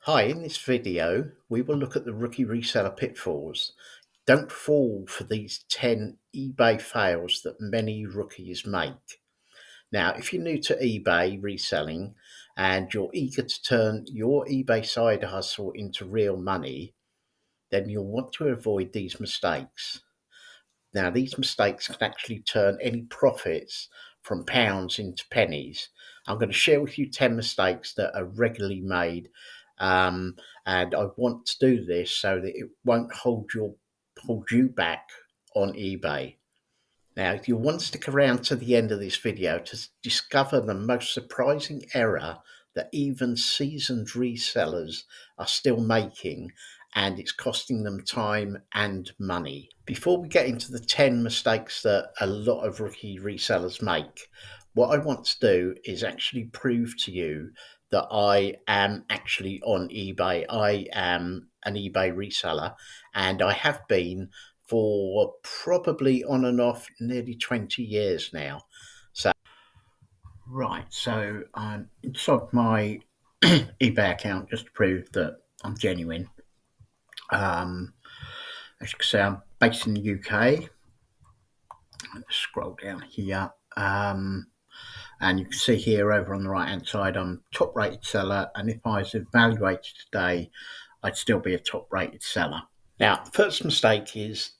Hi, in this video, we will look at the rookie reseller pitfalls. Don't fall for these 10 eBay fails that many rookies make. Now, if you're new to eBay reselling and you're eager to turn your eBay side hustle into real money, then you'll want to avoid these mistakes. Now, these mistakes can actually turn any profits from pounds into pennies. I'm going to share with you 10 mistakes that are regularly made. Um, and I want to do this so that it won't hold you back on eBay. Now, you'll want to stick around to the end of this video to discover the most surprising error that even seasoned resellers are still making, and it's costing them time and money. Before we get into the 10 mistakes that a lot of rookie resellers make, what I want to do is actually prove to you that I am actually on eBay. I am an eBay reseller, and I have been for probably on and off nearly 20 years now. So I'm inside my eBay account just to prove that I'm genuine. Um, as you can see, I'm based in the UK. Let's scroll down here. And you can see here over on the right hand side, I'm top rated seller. And if I was evaluated today, I'd still be a top rated seller. Now, the first mistake is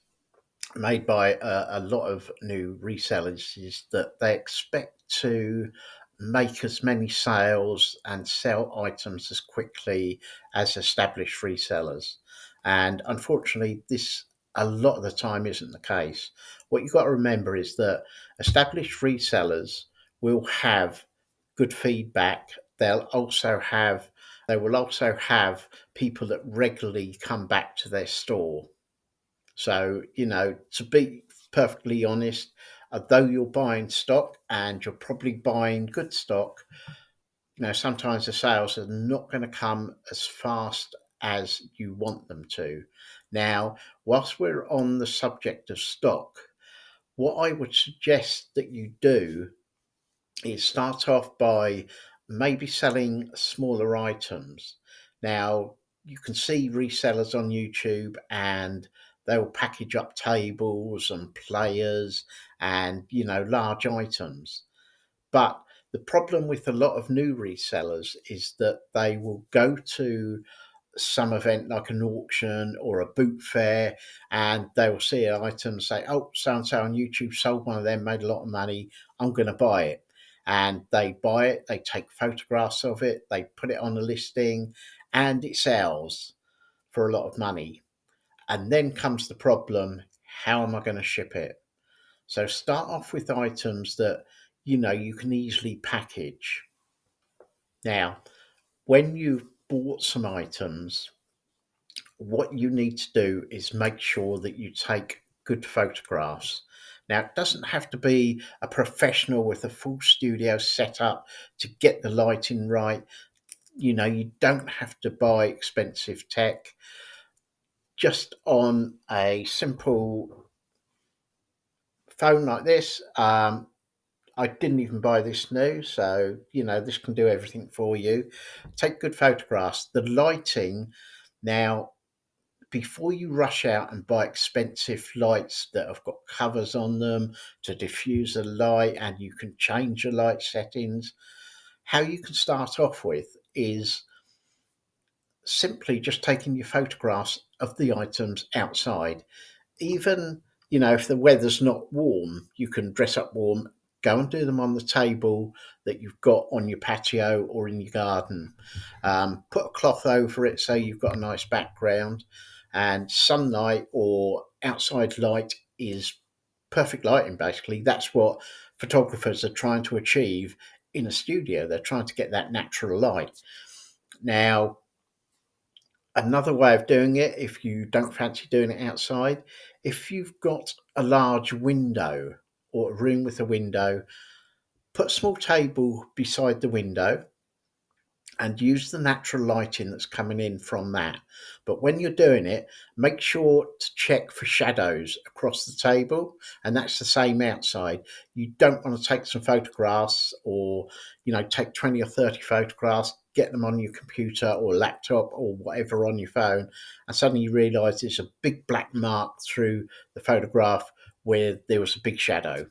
made by a lot of new resellers is that they expect to make as many sales and sell items as quickly as established resellers. And unfortunately, this a lot of the time isn't the case. What you've got to remember is that established resellers will have good feedback. They will also have people that regularly come back to their store. So, to be perfectly honest, though you're buying stock and you're probably buying good stock, sometimes the sales are not going to come as fast as you want them to. Now, whilst we're on the subject of stock, what I would suggest that you do is start off by maybe selling smaller items. Now, you can see resellers on YouTube and they'll package up tables and players and, large items. But the problem with a lot of new resellers is that they will go to some event like an auction or a boot fair, and they will see an item and say, oh, so and so on YouTube sold one of them, made a lot of money, I'm going to buy it. And they buy it, they take photographs of it, they put it on a listing, and it sells for a lot of money. And then comes the problem, how am I going to ship it? So start off with items that you can easily package. Now, when you've bought some items, what you need to do is make sure that you take good photographs. Now, it doesn't have to be a professional with a full studio set up to get the lighting right. You don't have to buy expensive tech. Just on a simple phone like this, I didn't even buy this new, so this can do everything for you. Take good photographs. The lighting now, before you rush out and buy expensive lights that have got covers on them to diffuse the light and you can change the light settings, how you can start off with is simply just taking your photographs of the items outside. Even, if the weather's not warm, you can dress up warm, go and do them on the table that you've got on your patio or in your garden. Put a cloth over it so you've got a nice background, and sunlight or outside light is perfect lighting. Basically, that's what photographers are trying to achieve in a studio. They're trying to get that natural light. Now, another way of doing it, if you don't fancy doing it outside, if you've got a large window or a room with a window, put a small table beside the window and use the natural lighting that's coming in from that. But when you're doing it, make sure to check for shadows across the table, and that's the same outside. You don't want to take some photographs or take 20 or 30 photographs, get them on your computer or laptop or whatever on your phone, and suddenly you realise there's a big black mark through the photograph where there was a big shadow.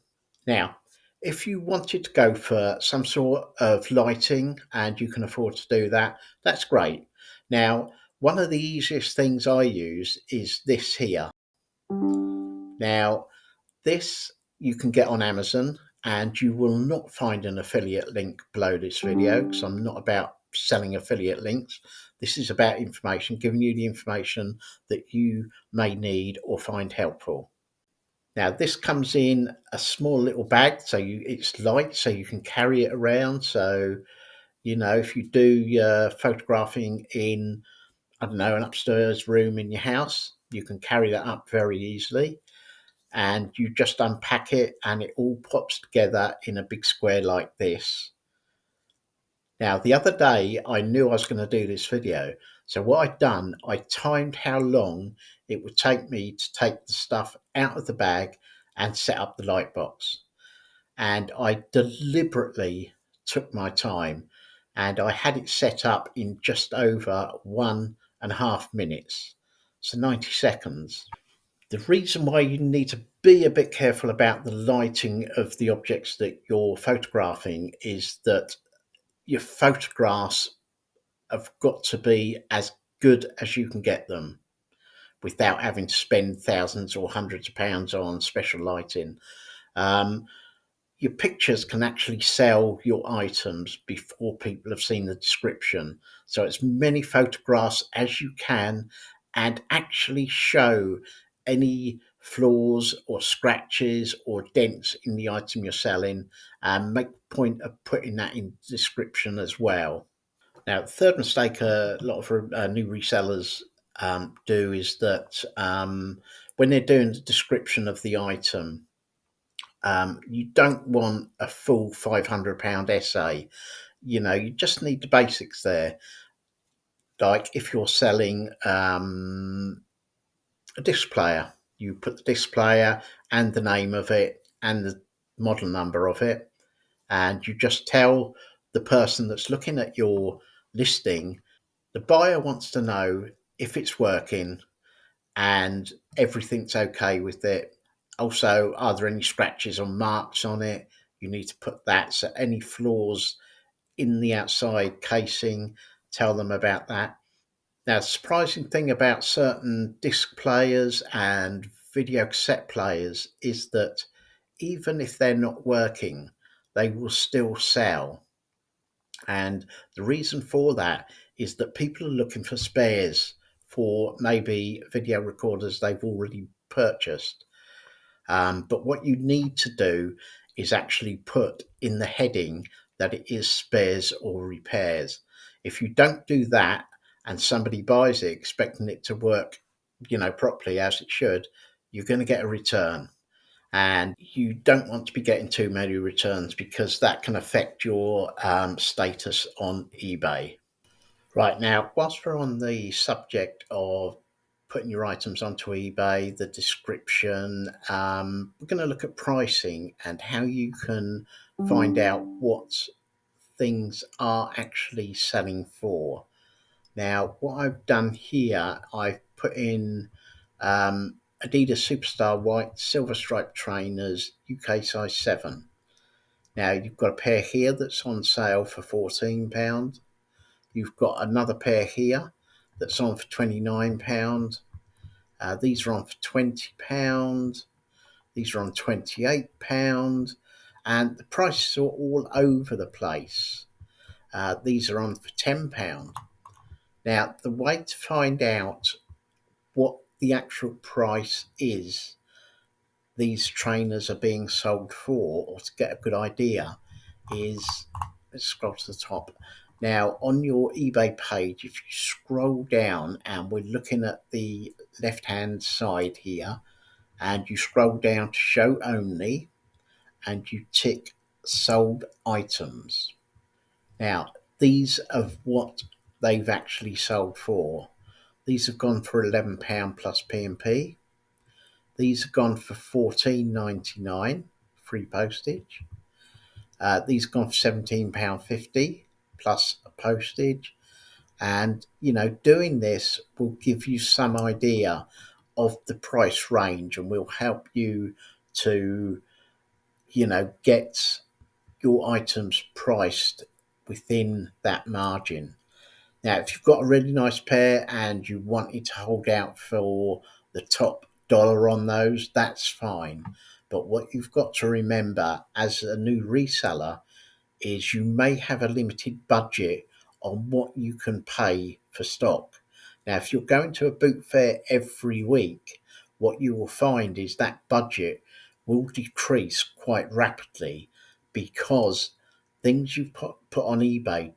Now, if you wanted to go for some sort of lighting and you can afford to do that, that's great. Now, one of the easiest things I use is this here. Now, this you can get on Amazon, and you will not find an affiliate link below this video because I'm not about selling affiliate links. This is about information, giving you the information that you may need or find helpful. Now, this comes in a small little bag, so it's light, so you can carry it around. So, if you do your photographing in, I don't know, an upstairs room in your house, you can carry that up very easily, and you just unpack it and it all pops together in a big square like this. Now, the other day I knew I was going to do this video, so what I'd done, I timed how long it would take me to take the stuff out of the bag and set up the light box. And I deliberately took my time, and I had it set up in just over 1.5 minutes, so 90 seconds. The reason why you need to be a bit careful about the lighting of the objects that you're photographing is that your photographs have got to be as good as you can get them without having to spend thousands or hundreds of pounds on special lighting. Um, your pictures can actually sell your items before people have seen the description. So as many photographs as you can, and actually show any flaws or scratches or dents in the item you're selling, and make a point of putting that in the description as well. Now, the third mistake a lot of new resellers do is that when they're doing the description of the item, you don't want a full £500 essay. You just need the basics there. Like if you're selling a disc player, you put the disc player and the name of it and the model number of it, and you just tell the person that's looking at your listing, the buyer wants to know if it's working and everything's okay with it. Also, are there any scratches or marks on it? You need to put that. So any flaws in the outside casing, tell them about that. Now, the surprising thing about certain disc players and video cassette players is that even if they're not working, they will still sell. And the reason for that is that people are looking for spares for maybe video recorders they've already purchased. But what you need to do is actually put in the heading that it is spares or repairs. If you don't do that and somebody buys it expecting it to work, properly as it should, you're going to get a return. And you don't want to be getting too many returns because that can affect your status on eBay. Right, now, whilst we're on the subject of putting your items onto eBay, the description, we're going to look at pricing and how you can find out what things are actually selling for. Now, what I've done here, I've put in Adidas Superstar White Silver Stripe Trainers, UK size 7. Now, you've got a pair here that's on sale for £14. You've got another pair here that's on for £29. These are on for £20. These are on £28. And the prices are all over the place. These are on for £10. Now, the way to find out what the actual price is these trainers are being sold for, or to get a good idea, is, let's scroll to the top. Now, on your eBay page, if you scroll down, and we're looking at the left-hand side here, and you scroll down to show only, and you tick sold items. Now, these are what they've actually sold for. These have gone for £11 plus P&P. These have gone for £14.99, free postage. These have gone for £17.50 plus a postage. And, doing this will give you some idea of the price range and will help you to, get your items priced within that margin. Now, if you've got a really nice pair and you wanted to hold out for the top dollar on those, that's fine. But what you've got to remember as a new reseller is you may have a limited budget on what you can pay for stock. Now, if you're going to a boot fair every week, what you will find is that budget will decrease quite rapidly because things you put on eBay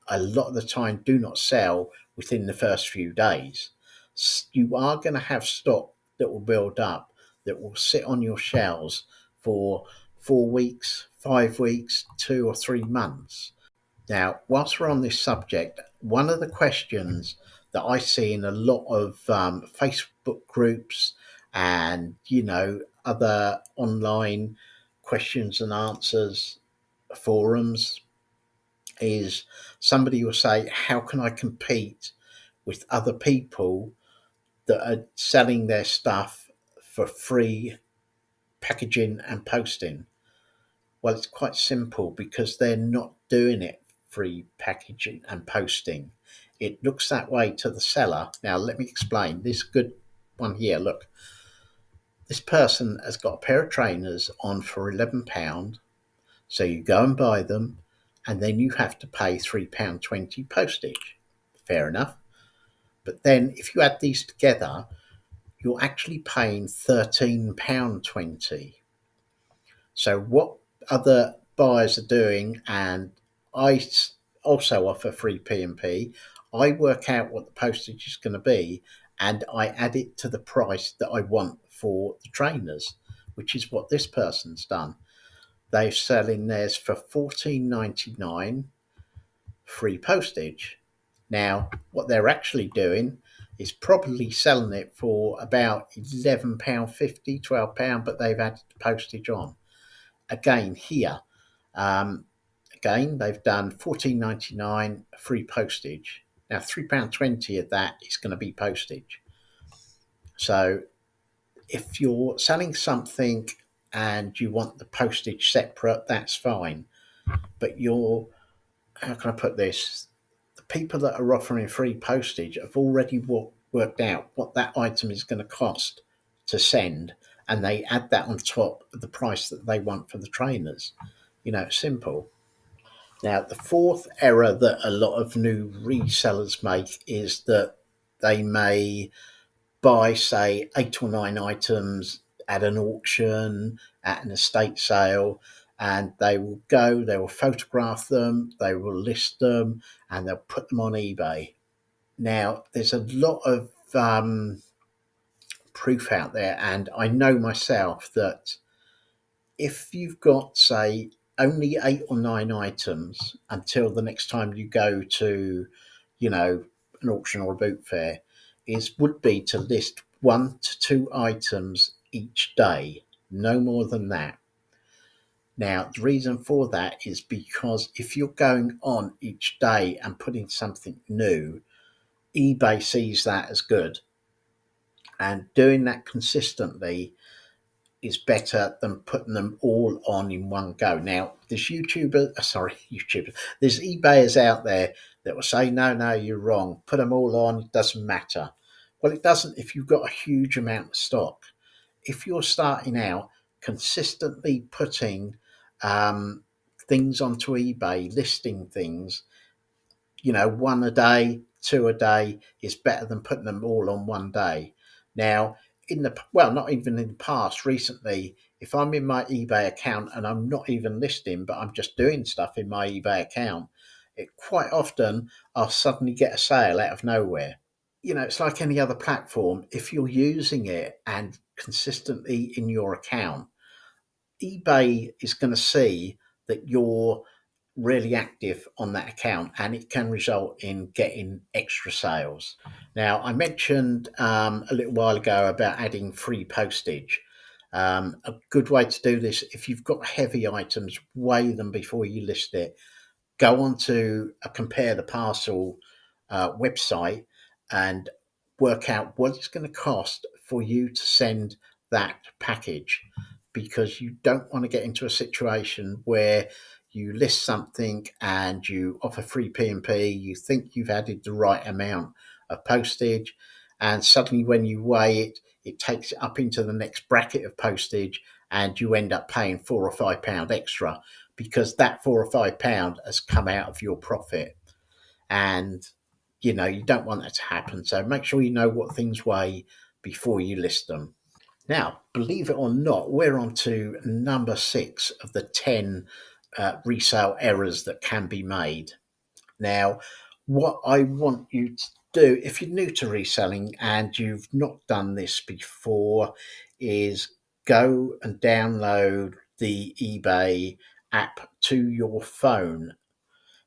a lot of the time do not sell within the first few days. You are going to have stock that will build up that will sit on your shelves for 4 weeks, 5 weeks, 2 or 3 months. Now, whilst we're on this subject, one of the questions that I see in a lot of Facebook groups and other online questions and answers forums is somebody will say, how can I compete with other people that are selling their stuff for free packaging and posting? Well, it's quite simple because they're not doing it free packaging and posting. It looks that way to the seller. Now, let me explain this good one here. Look, this person has got a pair of trainers on for £11. So you go and buy them, and then you have to pay £3.20 postage. Fair enough. But then if you add these together, you're actually paying £13.20. So what other buyers are doing, and I also offer free P&P, I work out what the postage is going to be and I add it to the price that I want for the trainers, which is what this person's done. They're selling theirs for $14.99 free postage. Now, what they're actually doing is probably selling it for about £11.50, £12, but they've added the postage on. Again, here, they've done $14.99 free postage. Now, £3.20 of that is going to be postage. So if you're selling something and you want the postage separate, that's fine. But how can I put this? The people that are offering free postage have already worked out what that item is going to cost to send, and they add that on top of the price that they want for the trainers. It's simple. Now, the fourth error that a lot of new resellers make is that they may buy, say, 8 or 9 items at an auction, at an estate sale, and they will photograph them, they will list them, and they'll put them on eBay. Now, there's a lot of proof out there, and I know myself that if you've got, say, only 8 or 9 items until the next time you go to, an auction or a boot fair, would be to list 1 to 2 items each day, no more than that. Now, the reason for that is because if you're going on each day and putting something new, eBay sees that as good. And doing that consistently is better than putting them all on in one go. Now, there's there's eBayers out there that will say, no, you're wrong. Put them all on, it doesn't matter. Well, it doesn't if you've got a huge amount of stock. If you're starting out, consistently putting things onto eBay, listing things, 1 a day, 2 a day is better than putting them all on one day. Now, not even in the past, recently, if I'm in my eBay account and I'm not even listing, but I'm just doing stuff in my eBay account, quite often I'll suddenly get a sale out of nowhere. It's like any other platform. If you're using it and consistently in your account, eBay is going to see that you're really active on that account and it can result in getting extra sales. Now, I mentioned a little while ago about adding free postage. A good way to do this, if you've got heavy items, weigh them before you list it. go onto a compare the parcel website and work out what it's going to cost for you to send that package, because you don't want to get into a situation where you list something and you offer free P&P, you think you've added the right amount of postage, and suddenly when you weigh it, it takes it up into the next bracket of postage, and you end up paying £4 or £5 extra because that £4 or £5 has come out of your profit. And you don't want that to happen. So make sure you know what things weigh before you list them. Now, believe it or not, we're on to number 6 of the 10 resale errors that can be made. Now, what I want you to do, if you're new to reselling and you've not done this before, is go and download the eBay app to your phone,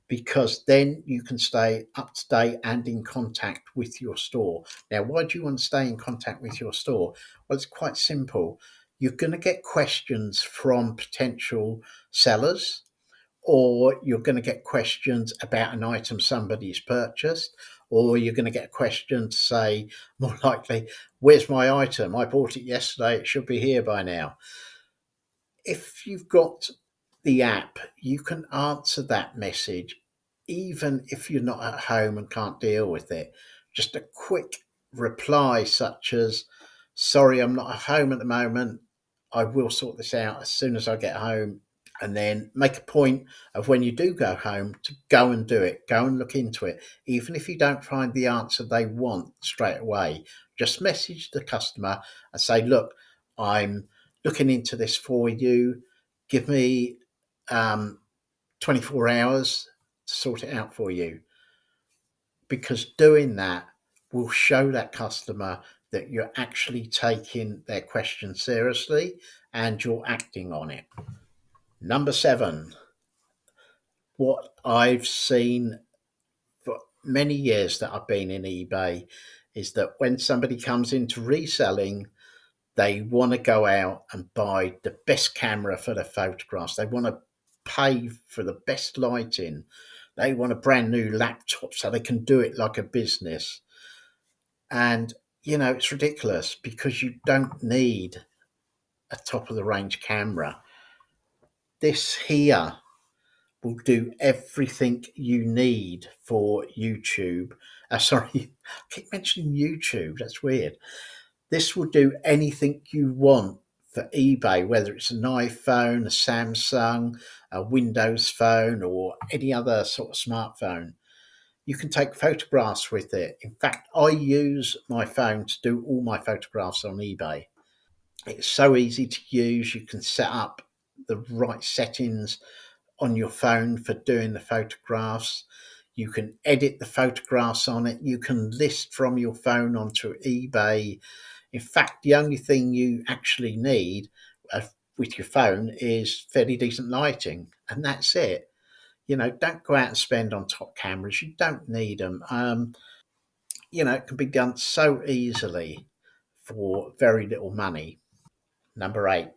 because then you can stay up to date and in contact with your store. Now, why do you want to stay in contact with your store? Well, it's quite simple. You're going to get questions from potential sellers, or you're going to get questions about an item somebody's purchased, or you're going to get a question to say, more likely, where's my item? I bought it yesterday, it should be here by now. If you've got the app, you can answer that message even if you're not at home and can't deal with it. Just a quick reply, such as, sorry, I'm not at home at the moment. I will sort this out as soon as I get home. And then make a point of, when you do go home, to go and do it, go and look into it. Even if you don't find the answer they want straight away, just message the customer and say, look, I'm looking into this for you. Give me 24 hours to sort it out for you. Because doing that will show that customer that you're actually taking their question seriously and you're acting on it. Number 7, what I've seen for many years that I've been in eBay is that when somebody comes into reselling, they want to go out and buy the best camera for the photographs. They want to pay for the best lighting. They want a brand new laptop so they can do it like a business. And, it's ridiculous, because you don't need a top of the range camera. This here will do everything you need for YouTube. Sorry, I keep mentioning YouTube. That's weird. This will do anything you want for eBay, whether it's an iPhone, a Samsung, a Windows phone, or any other sort of smartphone. You can take photographs with it. In fact, I use my phone to do all my photographs on eBay. It's so easy to use. You can set up the right settings on your phone for doing the photographs. You can edit the photographs on it. You can list from your phone onto eBay. In fact, the only thing you actually need with your phone is fairly decent lighting, and that's it. Don't go out and spend on top cameras. You don't need them. It can be done so easily for very little money. Number 8,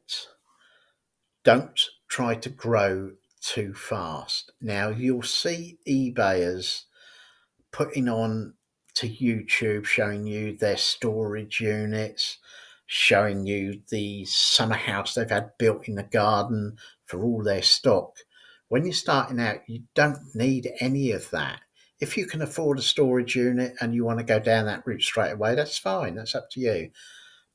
don't try to grow too fast. Now, you'll see eBayers putting on to YouTube, showing you their storage units, showing you the summer house they've had built in the garden for all their stock. When you're starting out, you don't need any of that. If you can afford a storage unit and you want to go down that route straight away, that's fine. That's up to you.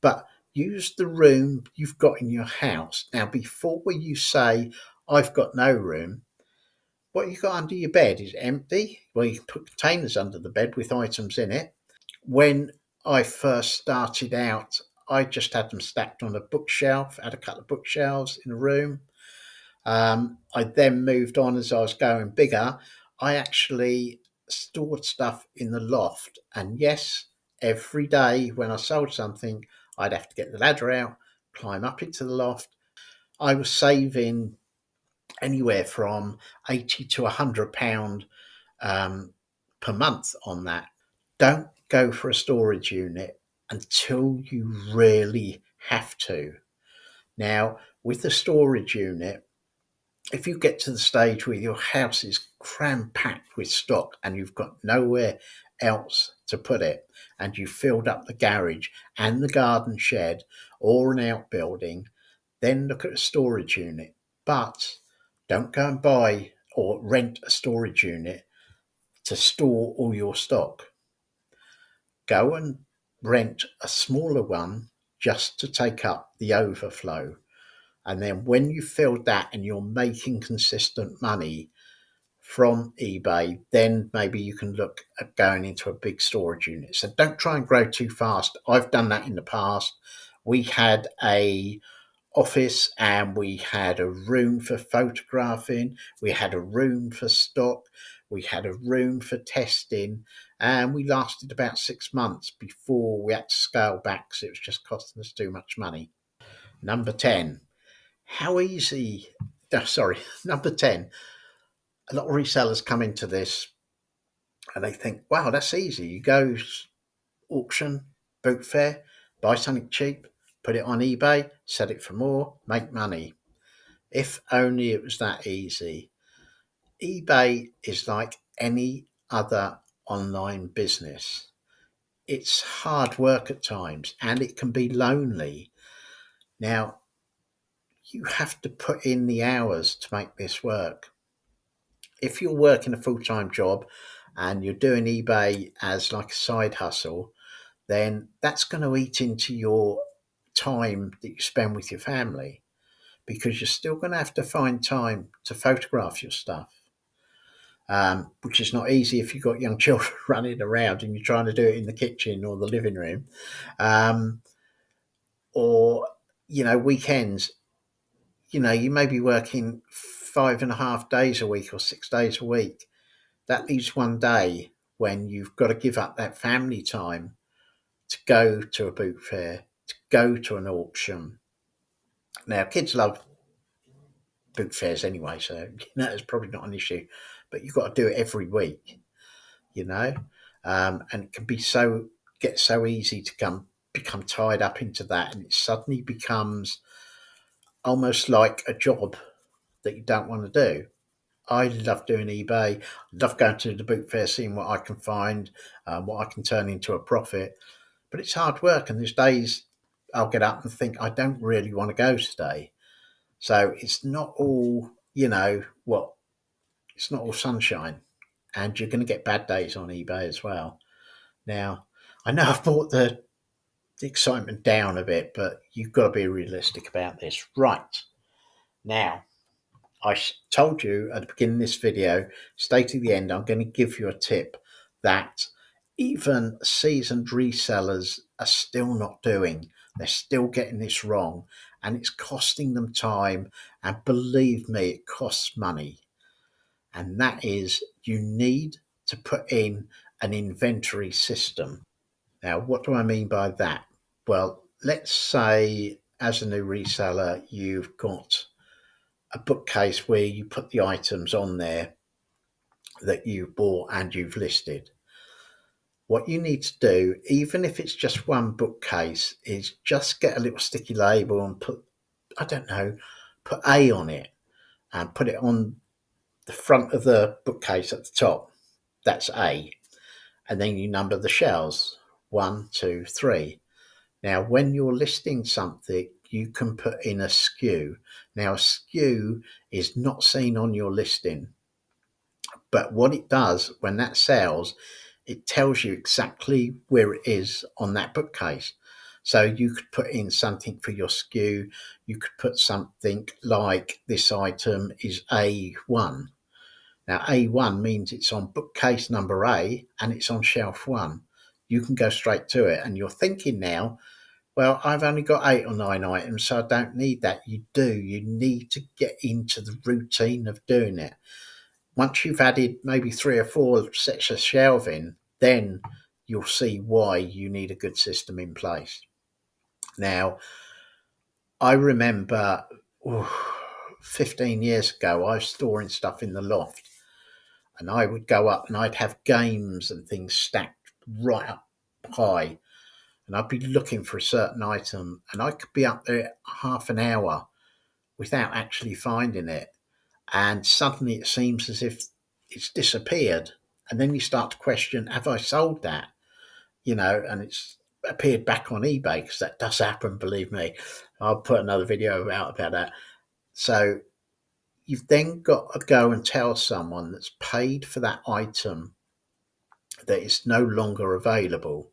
But use the room you've got in your house. Now, before you say, I've got no room, what you got under your bed is empty. Well, you can put containers under the bed with items in it. When I first started out, I just had them stacked on a bookshelf, had a couple of bookshelves in a room. I then moved on as I was going bigger. I actually stored stuff in the loft. And yes, every day when I sold something, I'd have to get the ladder out, climb up into the loft. I was saving anywhere from 80 to £100 per month on that. Don't go for a storage unit until you really have to. Now, with the storage unit, if you get to the stage where your house is cram packed with stock and you've got nowhere else to put it, and you filled up the garage and the garden shed or an outbuilding, then look at a storage unit. But don't go and buy or rent a storage unit to store all your stock. Go and rent a smaller one just to take up the overflow. And then when you've filled that and you're making consistent money from eBay, then maybe you can look at going into a big storage unit. So don't try and grow too fast. I've done that in the past. We had a office and we had a room for photographing, we had a room for stock, we had a room for testing, and we lasted about 6 months before we had to scale back because it was just costing us too much money. Number 10, how easy, sorry, number 10, a lot of resellers come into this and they think, wow, that's easy. You go auction, boot fair, buy something cheap, put it on eBay, sell it for more, make money. If only it was that easy. eBay is like any other online business. It's hard work at times and it can be lonely. Now, you have to put in the hours to make this work. If you're working a full time job and you're doing eBay as like a side hustle, then that's going to eat into your time that you spend with your family, because you're still going to have to find time to photograph your stuff, which is not easy if you've got young children running around and you're trying to do it in the kitchen or the living room, um, or weekends. You may be working 5.5 days a week or 6 days a week. That leaves one day when you've got to give up that family time to go to a boot fair, to go to an auction. Now, kids love boot fairs anyway, so it's probably not an issue. But you've got to do it every week, you know, and it can be get so easy to become tied up into that, and it suddenly becomes almost like a job that you don't want to do. I love doing eBay. I love going to the boot fair, seeing what I can find, what I can turn into a profit. But it's hard work, and there's days I'll get up and think I don't really want to go today. So it's not all, it's not all sunshine, and you're going to get bad days on eBay as well. Now, I know I've brought the excitement down a bit, but you've got to be realistic about this. Right. Now, told you at the beginning of this video, stay to the end, I'm going to give you a tip that even seasoned resellers are still not doing. They're still getting this wrong, and it's costing them time. And believe me, it costs money. And that is, you need to put in an inventory system. Now, what do I mean by that? Well, let's say as a new reseller, you've got a bookcase where you put the items on there that you've bought and you've listed. What you need to do, even if it's just one bookcase, is just get a little sticky label and put, I don't know, put A on it and put it on the front of the bookcase at the top. That's A. And then you number the shelves 1, 2, 3. Now, when you're listing something, you can put in a SKU. Now, a SKU is not seen on your listing, but what it does when that sells, it tells you exactly where it is on that bookcase. So you could put in something for your SKU. You could put something like, this item is A1. Now, A1 means it's on bookcase number A and it's on shelf 1. You can go straight to it, and you're thinking now, well, I've only got 8 or 9 items, so I don't need that. You do. You need to get into the routine of doing it. Once you've added maybe 3 or 4 sets of shelving, then you'll see why you need a good system in place. Now, I remember 15 years ago, I was storing stuff in the loft, and I would go up and I'd have games and things stacked right up high, and I'd be looking for a certain item, and I could be up there half an hour without actually finding it. And suddenly it seems as if it's disappeared. And then you start to question, have I sold that? And it's appeared back on eBay, because that does happen, believe me. I'll put another video out about that. So you've then got to go and tell someone that's paid for that item that it's no longer available.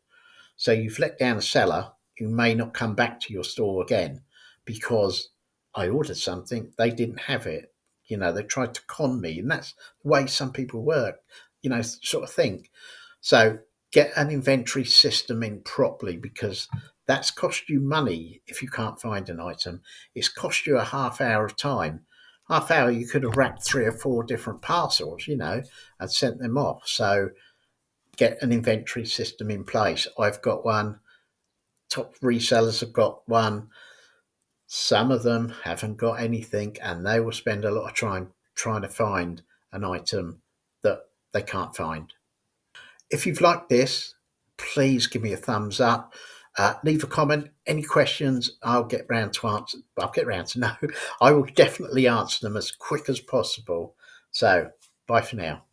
So you've let down a seller who may not come back to your store again because I ordered something, they didn't have it. They tried to con me, and that's the way some people work, sort of think. So get an inventory system in properly, because that's cost you money if you can't find an item. It's cost you a half hour of time. Half hour, you could have wrapped 3 or 4 different parcels, and sent them off. So get an inventory system in place. I've got one. Top resellers have got one. Some of them haven't got anything, and they will spend a lot of time trying to find an item that they can't find. If you've liked this, please give me a thumbs up. Leave a comment. Any questions, I'll get round to answer. I'll get round to no. I will definitely answer them as quick as possible. So, bye for now.